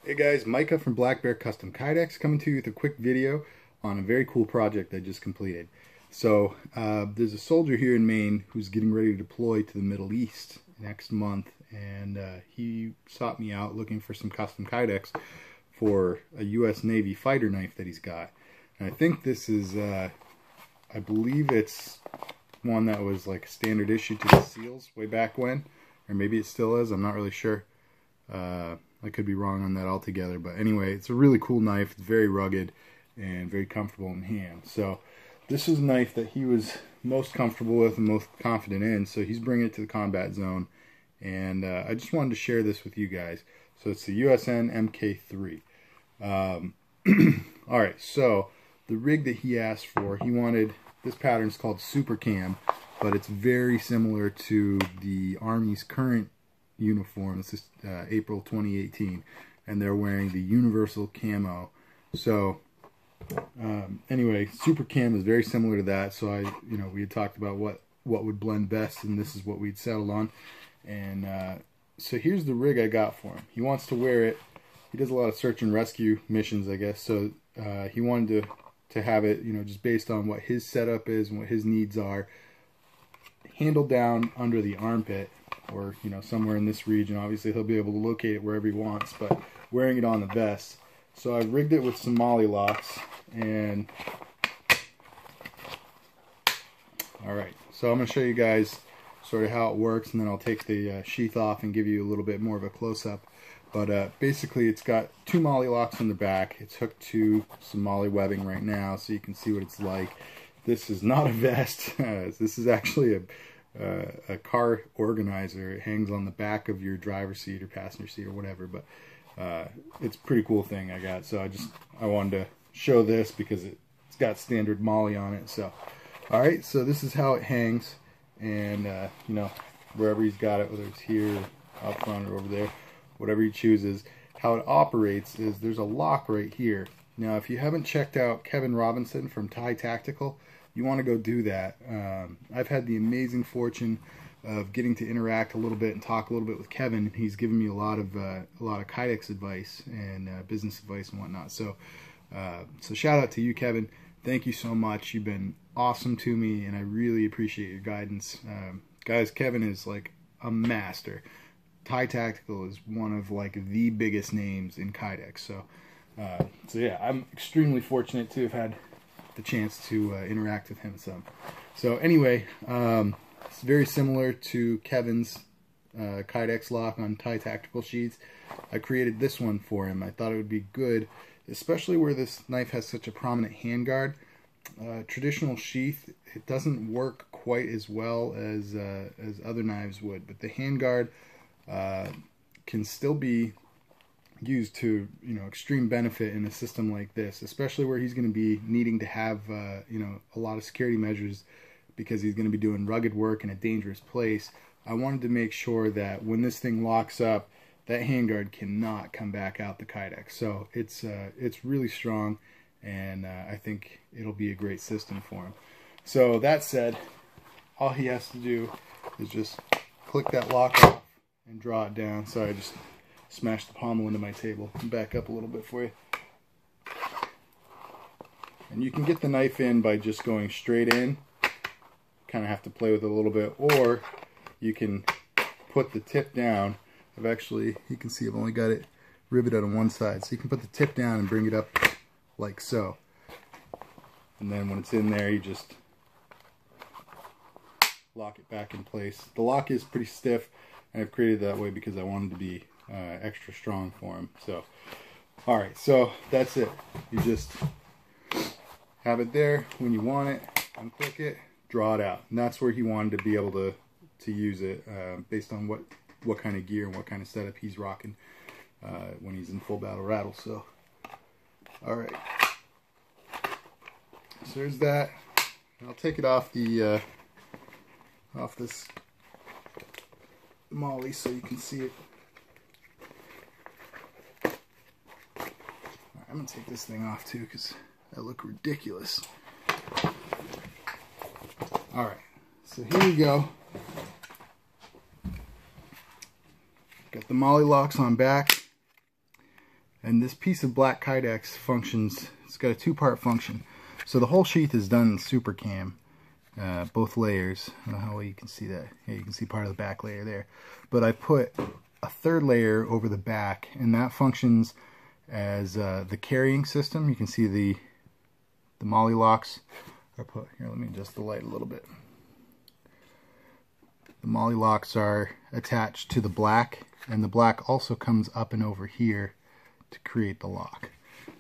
Hey guys, Micah from Black Bear Custom Kydex coming to you with a quick video on a very cool project I just completed. So there's a soldier here in Maine who's getting ready to deploy to the Middle East next month, and he sought me out looking for some custom Kydex for a U.S. Navy fighter knife that he's got. And I think this is, I believe it's one that was like standard issue to the seals way back when, or maybe it still is, I'm not really sure. I could be wrong on that altogether, but anyway, it's a really cool knife. It's very rugged and very comfortable in hand. So this is a knife that he was most comfortable with and most confident in, so he's bringing it to the combat zone, and I just wanted to share this with you guys. So it's the USN MK3. Alright, so the rig that he asked for, he wanted, this pattern is called Super Cam, but it's very similar to the Army's current uniform. This is April 2018, and they're wearing the universal camo. So anyway, Super Cam is very similar to that. So we had talked about what would blend best, and this is what we'd settled on. And so here's the rig I got for him. He wants to wear it. He does a lot of search and rescue missions, I guess. So he wanted to have it, just based on what his setup is and what his needs are, handled down under the armpit, or somewhere in this region. Obviously he'll be able to locate it wherever he wants, but wearing it on the vest. So I rigged it with some molly locks, and alright, so I'm going to show you guys sort of how it works, and then I'll take the sheath off and give you a little bit more of a close-up. But basically it's got two molly locks on the back. It's hooked to some molly webbing right now, so you can see what it's like. This is not a vest. This is actually a car organizer. It hangs on the back of your driver's seat or passenger seat or whatever, but it's a pretty cool thing I got. So I wanted to show this because it's got standard molly on it. So alright, so this is how it hangs, and wherever he's got it, whether it's here, up front, or over there, whatever he chooses. How it operates is there's a lock right here. Now if you haven't checked out Kevin Robinson from Thai Tactical, you want to go do that. I've had the amazing fortune of getting to interact a little bit and talk a little bit with Kevin. He's given me a lot of Kydex advice and business advice and whatnot. So shout out to you, Kevin. Thank you so much. You've been awesome to me, and I really appreciate your guidance. Guys, Kevin is like a master. Thai Tactical is one of like the biggest names in Kydex. So yeah, I'm extremely fortunate to have had the chance to interact with him some. So anyway, it's very similar to Kevin's Kydex lock on Thai Tactical sheaths. I created this one for him. I thought it would be good, especially where this knife has such a prominent handguard. Traditional sheath, it doesn't work quite as well as other knives would, but the handguard can still be used to extreme benefit in a system like this, especially where he's going to be needing to have a lot of security measures because he's going to be doing rugged work in a dangerous place. I wanted to make sure that when this thing locks up, that handguard cannot come back out the Kydex. So it's really strong, and I think it'll be a great system for him. So that said, all he has to do is just click that lock off and draw it down. So I just smash the pommel into my table and back up a little bit for you. And you can get the knife in by just going straight in. Kind of have to play with it a little bit, or you can put the tip down. You can see I've only got it riveted on one side, so you can put the tip down and bring it up like so. And then when it's in there, you just lock it back in place. The lock is pretty stiff, and I've created it that way because I wanted to be extra strong for him. So alright, so that's it. You just have it there when you want it, unclick it, draw it out, and that's where he wanted to be able to use it, based on what kind of gear and what kind of setup he's rocking when he's in full battle rattle. So alright, so there's that. I'll take it off the off this molly so you can see it. I'm going to take this thing off too because I look ridiculous. Alright, so here we go. Got the molly locks on back. And this piece of black Kydex functions, it's got a two-part function. So the whole sheath is done in super cam, both layers. I don't know how well you can see that. Yeah, you can see part of the back layer there. But I put a third layer over the back, and that functions as the carrying system. You can see the molly locks are put here. Let me adjust the light a little bit. The molly locks are attached to the black, and the black also comes up and over here to create the lock.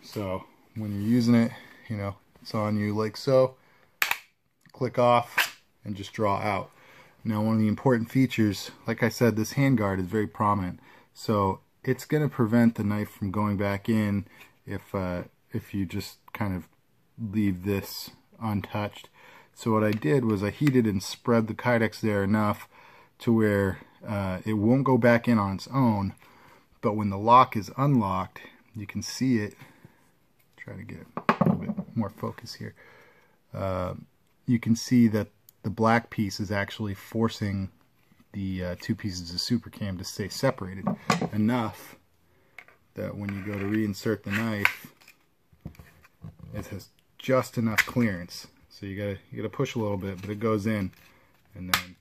So when you're using it, you know, it's on you like so. Click off and just draw out. Now, one of the important features, like I said, this handguard is very prominent, so it's going to prevent the knife from going back in if you just kind of leave this untouched. So what I did was I heated and spread the Kydex there enough to where it won't go back in on its own, but when the lock is unlocked, you can see it. Try to get a little bit more focus here. You can see that the black piece is actually forcing the two pieces of super cam to stay separated enough that when you go to reinsert the knife, it has just enough clearance. So you gotta push a little bit, but it goes in, and then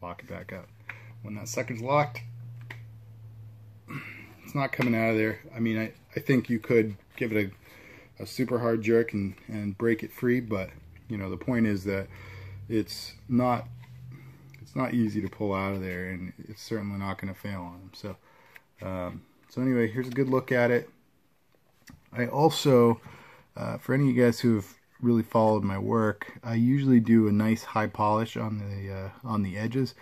lock it back up. When that sucker's locked, it's not coming out of there. I mean, I think you could give it a super hard jerk and break it free, but you know, the point is that it's not easy to pull out of there, and it's certainly not going to fail on them. So so anyway, here's a good look at it. I also, for any of you guys who have really followed my work, I usually do a nice high polish on the edges,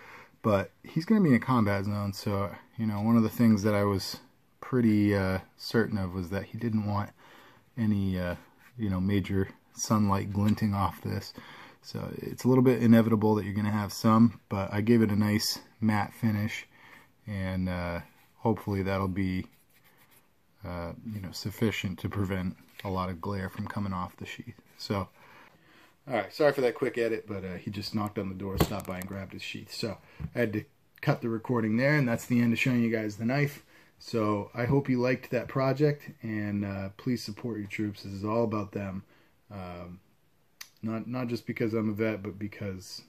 but he's going to be in a combat zone, so you know, one of the things that I was pretty certain of was that he didn't want any you know, major sunlight glinting off this. So it's a little bit inevitable that you're going to have some, but I gave it a nice matte finish, and hopefully that'll be you know, sufficient to prevent a lot of glare from coming off the sheath. So, alright, sorry for that quick edit, but he just knocked on the door, stopped by and grabbed his sheath. So I had to cut the recording there, and that's the end of showing you guys the knife. So I hope you liked that project, and please support your troops. This is all about them. Not just because I'm a vet, but because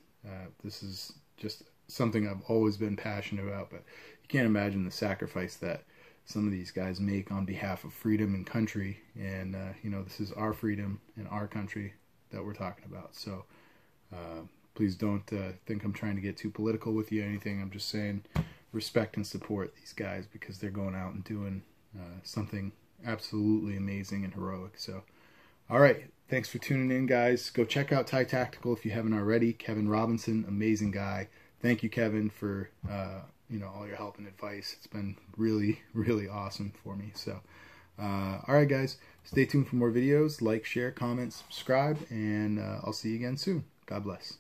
this is just something I've always been passionate about. But you can't imagine the sacrifice that some of these guys make on behalf of freedom and country. And you know, this is our freedom and our country that we're talking about. So please don't think I'm trying to get too political with you or anything. I'm just saying respect and support these guys, because they're going out and doing something absolutely amazing and heroic. So alright, thanks for tuning in, guys. Go check out Ty Tactical if you haven't already. Kevin Robinson, amazing guy. Thank you, Kevin, for you know, all your help and advice. It's been really, really awesome for me. So alright, guys, stay tuned for more videos. Like, share, comment, subscribe, and I'll see you again soon. God bless.